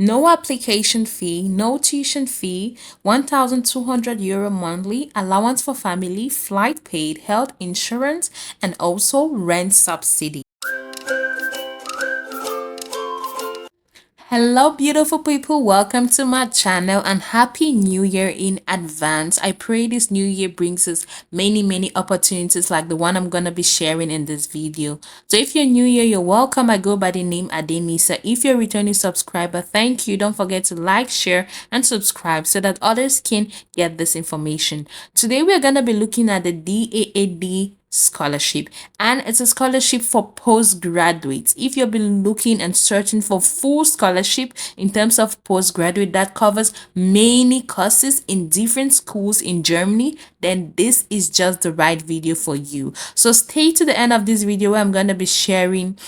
No application fee, no tuition fee, €1,200 monthly, allowance for family, flight paid, health insurance, and also rent subsidy. Hello beautiful people, welcome to my channel and happy new year in advance. I pray this new year brings us many opportunities like the one I'm gonna be sharing in this video. So if you're new here, you're welcome. I go by the name Ade Nisa. If you're a returning subscriber, thank you. Don't forget to like, share and subscribe so that others can get this information. Today we're gonna be looking at the DAAD scholarship, and it's a scholarship for postgraduates. If you've been looking and searching for full scholarship in terms of postgraduate that covers many courses in different schools in Germany, then this is just the right video for you. So stay to the end of this video where I'm going to be sharing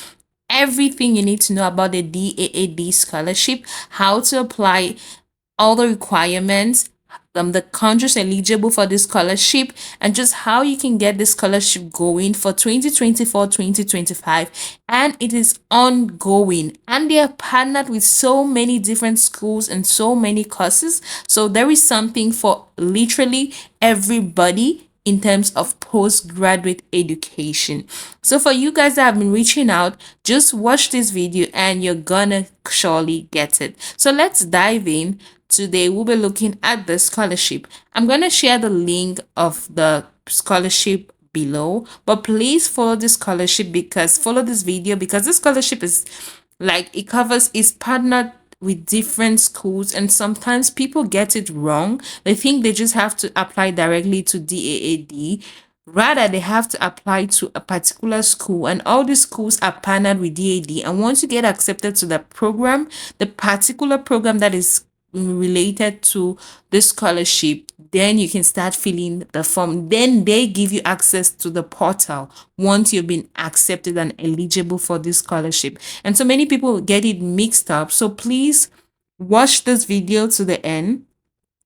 everything you need to know about the DAAD scholarship, how to apply, all the requirements, the countries eligible for this scholarship, and just how you can get this scholarship going for 2024-2025. And it is ongoing, and they are partnered with so many different schools and so many courses, so there is something for literally everybody in terms of postgraduate education. So for you guys that have been reaching out, just watch this video and you're gonna surely get it. So let's dive in. Today we'll be looking at the scholarship. I'm gonna share the link of the scholarship below, but please follow this scholarship because this scholarship is like is partnered with different schools, and sometimes people get it wrong. They think they just have to apply directly to DAAD. Rather, they have to apply to a particular school, and all these schools are partnered with DAAD. And once you get accepted to the program, the particular program that is related to the scholarship, then you can start filling the form. Then they give you access to the portal once you've been accepted and eligible for this scholarship. And so many people get it mixed up. So please watch this video to the end.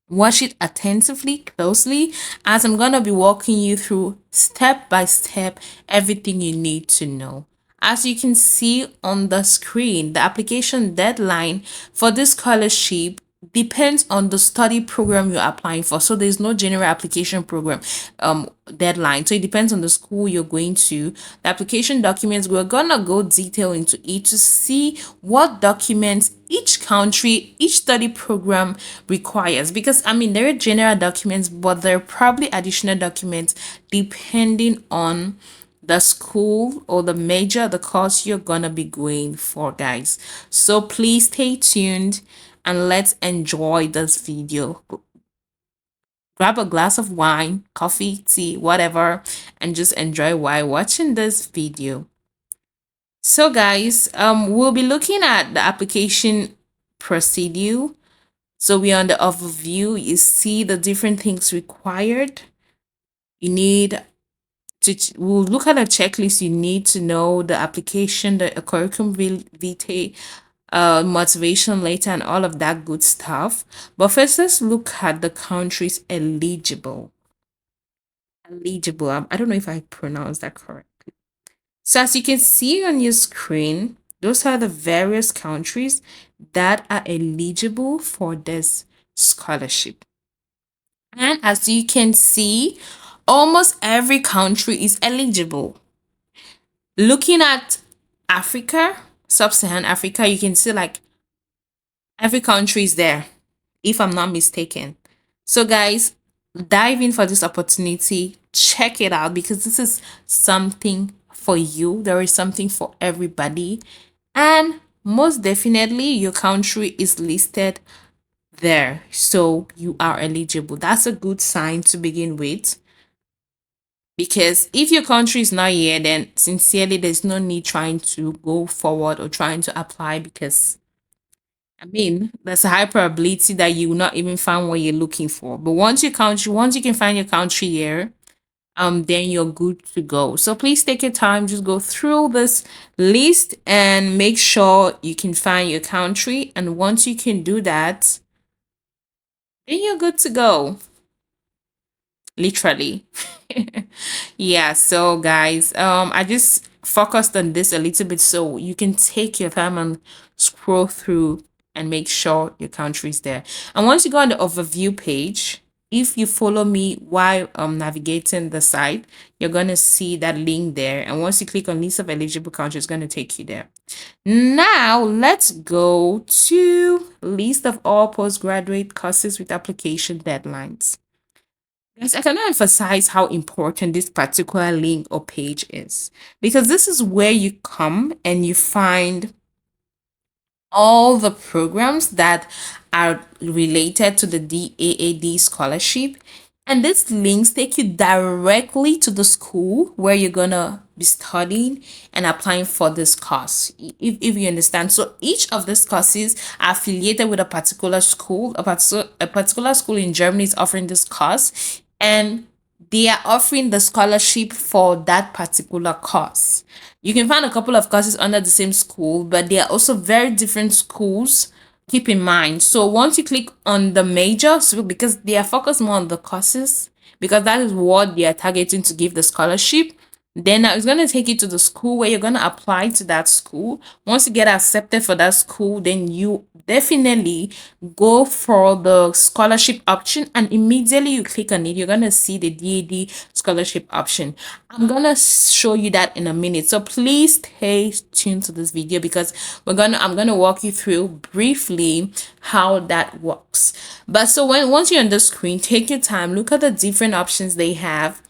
Watch it attentively, closely, as I'm going to be walking you through step by step everything you need to know. As you can see on the screen, the application deadline for this scholarship depends on the study program you're applying for. So there's no general application program deadline. So it depends on the school you're going to. The application documents, we're gonna go detail into it to see what documents each country, each study program requires, because there are general documents, but there are probably additional documents depending on the school or the major, the course you're gonna be going for, guys. So please stay tuned and let's enjoy this video. Grab a glass of wine, coffee, tea, whatever, and just enjoy while watching this video. So guys, we'll be looking at the application procedure. So we're on the overview. You see the different things required. You need we'll look at a checklist. You need to know the application, the curriculum vitae, motivation letter, and all of that good stuff. But first, let's look at the countries eligible. I don't know if I pronounced that correctly. So as you can see on your screen, those are the various countries that are eligible for this scholarship. And as you can see, almost every country is eligible. Looking at Africa, sub-Saharan Africa, you can see like every country is there, if I'm not mistaken. So guys, dive in for this opportunity. Check it out because this is something for you. There is something for everybody. And most definitely, your country is listed there. So you are eligible. That's a good sign to begin with. Because if your country is not here, then sincerely, there's no need trying to go forward or trying to apply, because there's a high probability that you will not even find what you're looking for. But once you can find your country here, then you're good to go. So please take your time, just go through this list and make sure you can find your country. And once you can do that, then you're good to go. Literally. Yeah, so guys, I just focused on this a little bit so you can take your time and scroll through and make sure your country is there. And once you go on the overview page, if you follow me while navigating the site, you're going to see that link there. And once you click on list of eligible countries, it's going to take you there. Now let's go to list of all postgraduate courses with application deadlines. Yes, I cannot emphasize how important this particular link or page is, because this is where you come and you find all the programs that are related to the DAAD scholarship. And these links take you directly to the school where you're gonna be studying and applying for this course, if you understand. So each of these courses are affiliated with a particular school. A particular school in Germany is offering this course, and they are offering the scholarship for that particular course. You can find a couple of courses under the same school, but they are also very different schools. Keep in mind. So once you click on the major, so because they are focused more on the courses, because that is what they are targeting to give the scholarship, then now it's going to take you to the school where you're going to apply to that school. Once you get accepted for that school, then you definitely go for the scholarship option, and immediately you click on it, you're going to see the DAD scholarship option. I'm going to show you that in a minute. So please stay tuned to this video, because I'm going to walk you through briefly how that works. But so once you're on the screen, take your time, look at the different options they have.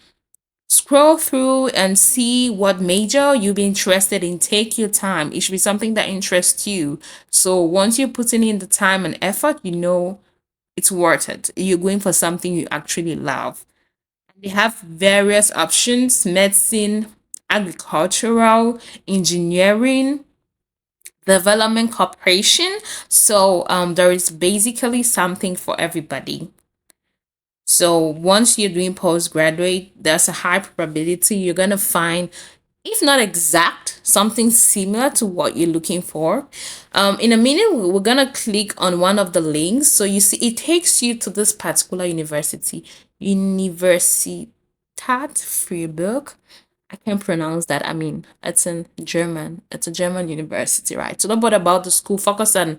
Scroll through and see what major you'll be interested in. Take your time. It should be something that interests you. So once you're putting in the time and effort, you know it's worth it. You're going for something you actually love. They have various options: medicine, agricultural, engineering, development cooperation. So there is basically something for everybody. So once you're doing postgraduate, there's a high probability you're going to find, if not exact, something similar to what you're looking for. In a minute, we're going to click on one of the links. So you see, it takes you to this particular university, Universität Freiburg. I can't pronounce that. I mean, it's in German. It's a German university, right? So don't bother about the school. Focus on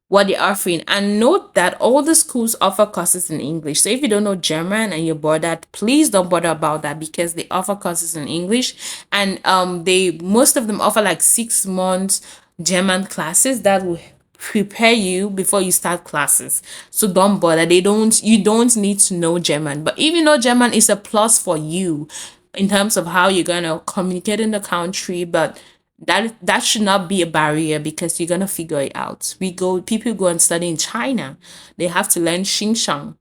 what they're offering, and note that all the schools offer courses in English. So if you don't know German and you're bothered, please don't bother about that, because they offer courses in English, and they most of them offer like 6 months German classes that will prepare you before you start classes. So don't bother. You don't need to know German, but if you know German, it's a plus for you in terms of how you're going to communicate in the country. But that should not be a barrier, because you're gonna figure it out. People go and study in China, they have to learn Xinjiang.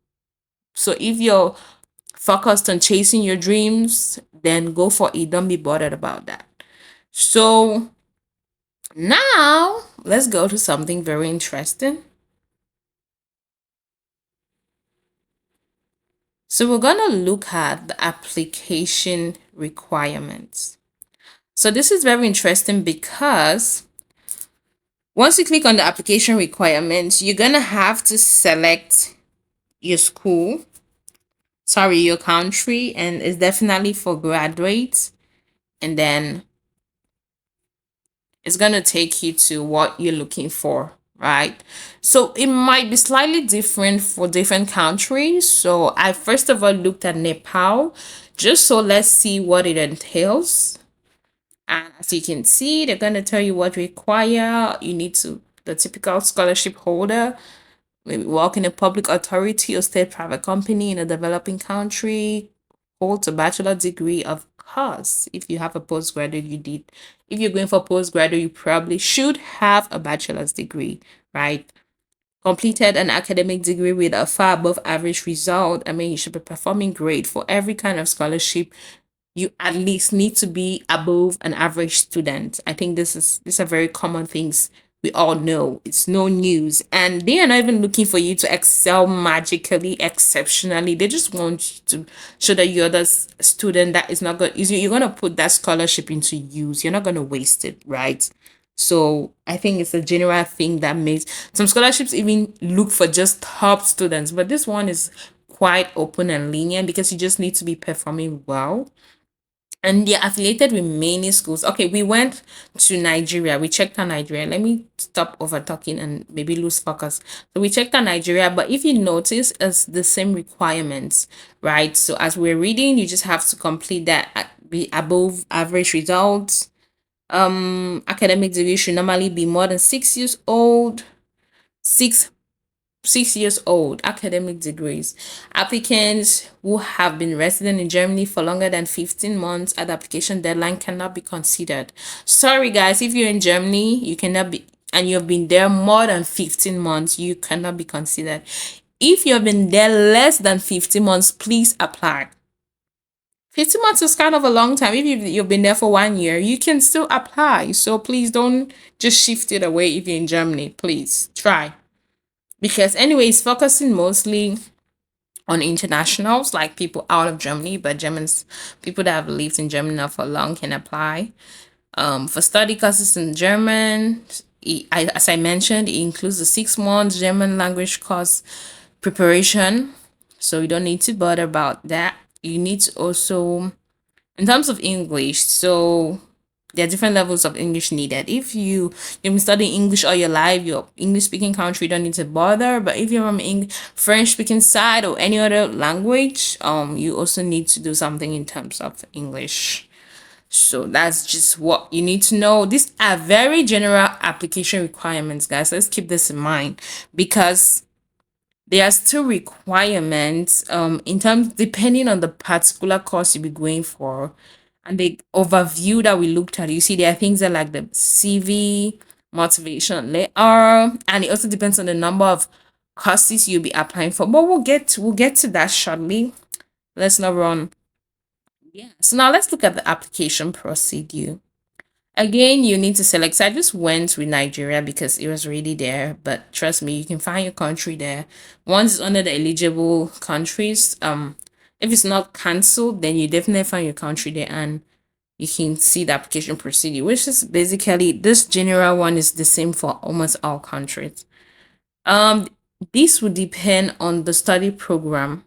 So if you're focused on chasing your dreams, then go for it. Don't be bothered about that. So now let's go to something very interesting. So we're gonna look at the application requirements. So this is very interesting, because once you click on the application requirements, you're going to have to select your school, your country, and it's definitely for graduates. And then it's going to take you to what you're looking for, right? So it might be slightly different for different countries. So I first of all looked at Nepal, just so let's see what it entails. And as you can see, they're going to tell you what require. You need to, the typical scholarship holder, maybe work in a public authority or state private company in a developing country, holds a bachelor degree. Of course, if you have a postgraduate, you did. If you're going for postgraduate, you probably should have a bachelor's degree, right? Completed an academic degree with a far above average result. I mean, you should be performing great for every kind of scholarship. You at least need to be above an average student. I think these are very common things we all know. It's no news. And they are not even looking for you to excel magically, exceptionally. They just want you to show that you're the student that is not going, you're going to put that scholarship into use. You're not going to waste it, right? So I think it's a general thing that makes some scholarships even look for just top students. But this one is quite open and lenient, because you just need to be performing well. and they're affiliated with many schools. Okay, we went to Nigeria. We checked on Nigeria. Let me stop over talking and maybe lose focus. So we checked on Nigeria, but if you notice, it's the same requirements, right? So as we're reading, you just have to complete that be above average results. Academic degree should normally be more than 6 years old. Six 6 years old. Academic degrees. Applicants who have been resident in Germany for longer than 15 months at the application deadline cannot be considered. Sorry, guys, if you're in Germany, you cannot be, and you've been there more than 15 months, you cannot be considered. If you've been there less than 15 months, please apply. 15 months is kind of a long time. If you've been there for 1 year, you can still apply. So please don't just shift it away if you're in Germany. Please try. Because anyways, focusing mostly on internationals, like people out of Germany, but Germans, people that have lived in Germany now for long can apply. For study courses in German, as I mentioned, it includes the 6 months German language course preparation. So you don't need to bother about that. You need to also, in terms of English, so there are different levels of English needed. If you've been studying English all your life, you're English speaking country, you don't need to bother. But if you're from French speaking side or any other language, you also need to do something in terms of English. So that's just what you need to know. These are very general application requirements, guys. Let's keep this in mind because there are still requirements in terms depending on the particular course you'll be going for and the overview that we looked at. You see, there are things that like the CV, motivation letter, and it also depends on the number of courses you'll be applying for. But we'll get to that shortly. Let's not run. Yeah. So now let's look at the application procedure. Again, you need to select. So I just went with Nigeria because it was really there. But trust me, you can find your country there. Once it's under the eligible countries, if it's not cancelled, then you definitely find your country there and you can see the application procedure, which is basically this general one is the same for almost all countries. Um, this would depend on the study program.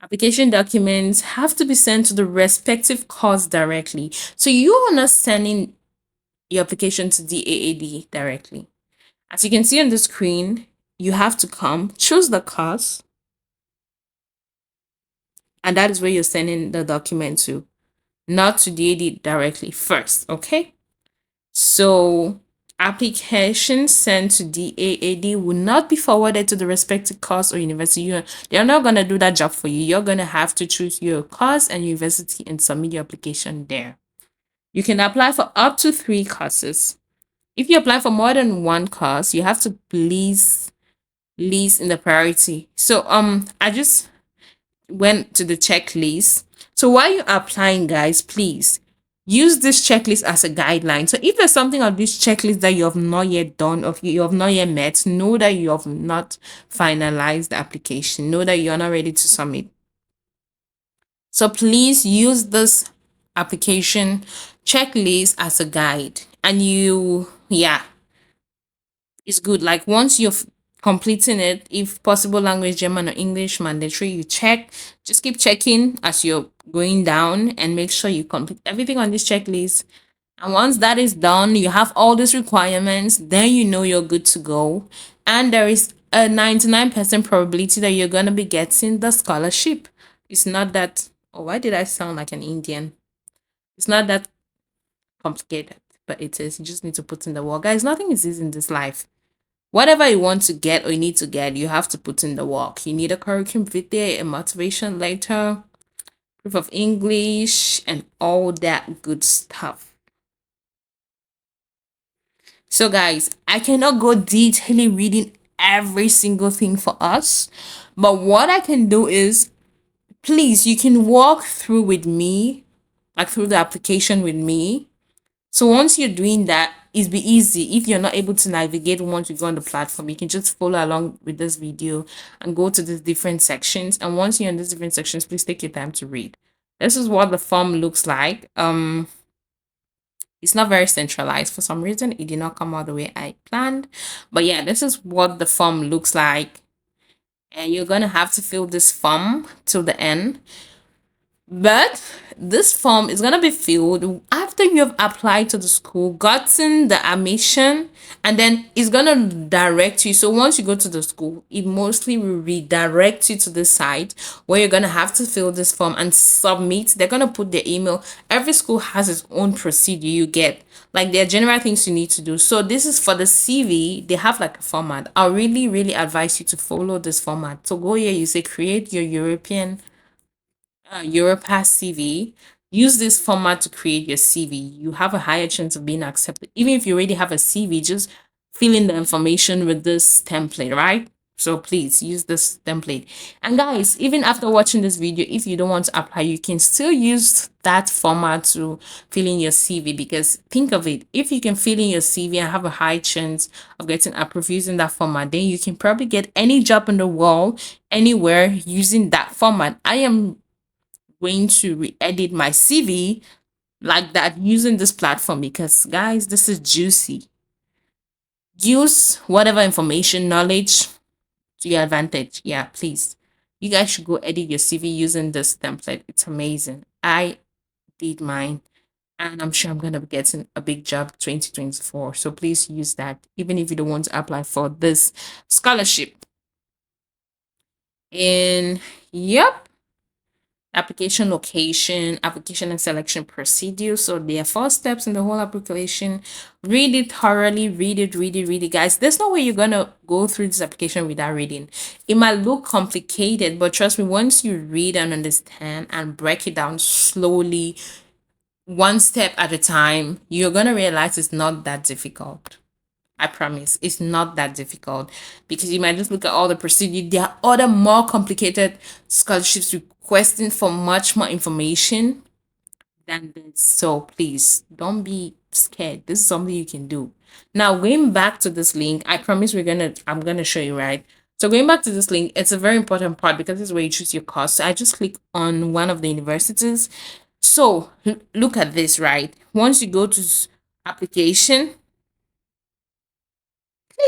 Application documents have to be sent to the respective course directly. So you are not sending your application to DAAD directly. As you can see on the screen, you have to come, choose the course, and that is where you're sending the document to, not to DAAD directly first, okay? So applications sent to DAAD will not be forwarded to the respective course or university. They're not going to do that job for you. You're going to have to choose your course and university and submit your application there. You can apply for up to 3 courses. If you apply for more than 1 course, you have to please list in the priority. So I just went to the checklist. So while you're applying, guys, please use this checklist as a guideline. So if there's something on this checklist that you have not yet done or you have not yet met, know that you have not finalized the application. Know that you're not ready to submit. So please use this application checklist as a guide. And it's good. Like once you're completing it, if possible, language German or English mandatory, you check. Just keep checking as you're going down and make sure you complete everything on this checklist. And once that is done, you have all these requirements, then you know you're good to go. And there is a 99% probability that you're going to be getting the scholarship. It's not that, oh, why did I sound like an Indian? It's not that complicated, but it is. You just need to put in the work. Guys, nothing is easy in this life. Whatever you want to get or you need to get, you have to put in the work. You need a curriculum vitae, a motivation letter, proof of English, and all that good stuff. So guys, I cannot go detailing reading every single thing for us, but what I can do is, please, you can walk through with me, like through the application with me. So once you're doing that, it'll be easy. If you're not able to navigate once you go on the platform, you can just follow along with this video and go to the different sections. And once you're in these different sections, please take your time to read. This is what the form looks like. It's not very centralized for some reason. It did not come out the way I planned. But yeah, this is what the form looks like. And you're gonna have to fill this form till the end. But this form is gonna be filled after you have applied to the school, gotten the admission, and then it's gonna direct you. So once you go to the school, it mostly will redirect you to the site where you're gonna have to fill this form and submit. They're gonna put their email. Every school has its own procedure. You get like there are general things you need to do. So this is for the CV. They have like a format. I really advise you to follow this format. So go here. You say create your Europass CV. Use this format to create your CV. You have a higher chance of being accepted. Even if you already have a CV, just fill in the information with this template, right? So please use this template. And guys, even after watching this video, if you don't want to apply, you can still use that format to fill in your CV, because think of it. If you can fill in your CV and have a high chance of getting approved using that format, then you can probably get any job in the world, anywhere using that format. I am going to re-edit my CV like that using this platform, because guys, this is juicy. Use whatever information, knowledge to your advantage. Yeah, please. You guys should go edit your CV using this template. It's amazing. I did mine, and I'm sure I'm gonna be getting a big job 2024. So please use that, even if you don't want to apply for this scholarship. And yep, application location, application and selection procedure. So there are 4 steps in the whole application. Read it thoroughly, read it, guys. There's no way you're gonna go through this application without reading. It might look complicated, but trust me, once you read and understand and break it down slowly, 1 step at a time, you're gonna realize it's not that difficult. I promise it's not that difficult, because you might just look at all the procedure. There are other more complicated scholarships requesting for much more information than this. So please don't be scared. This is something you can do. Now, going back to this link, I promise I'm gonna show you, right? So going back to this link, it's a very important part, because this is where you choose your course. So I just click on one of the universities. So look at this, right? Once you go to application,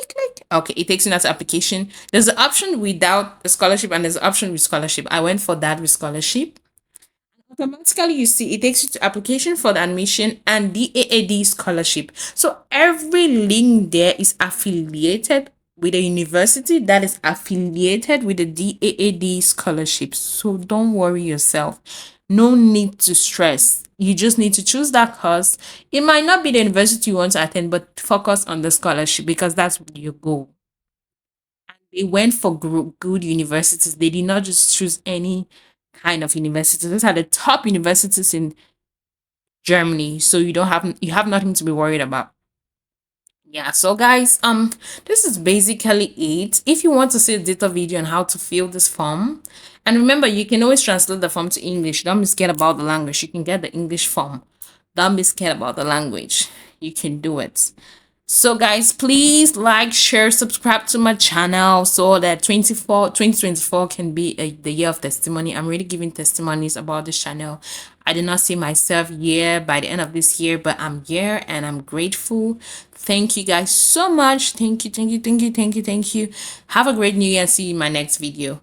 click. Okay, it takes you now to application. There's an option without a scholarship and there's an option with scholarship. I went for that with scholarship. Automatically, you see it takes you to application for the admission and DAAD scholarship. So every link there is affiliated with a university that is affiliated with the DAAD scholarship. So don't worry yourself. No need to stress. You just need to choose that course. It might not be the university you want to attend, but focus on the scholarship, because that's your goal. They went for good universities. They did not just choose any kind of universities. These are the top universities in Germany. So you have nothing to be worried about. Yeah, so guys, this is basically it. If you want to see a detailed video on how to fill this form, and remember, you can always translate the form to English. Don't be scared about the language. You can get the English form. Don't be scared about the language. You can do it. So guys, please like, share, subscribe to my channel so that 2024 can be the year of testimony. I'm really giving testimonies about this channel. I did not see myself here by the end of this year, but I'm here and I'm grateful. Thank you guys so much. Thank you. Have a great new year. See you in my next video.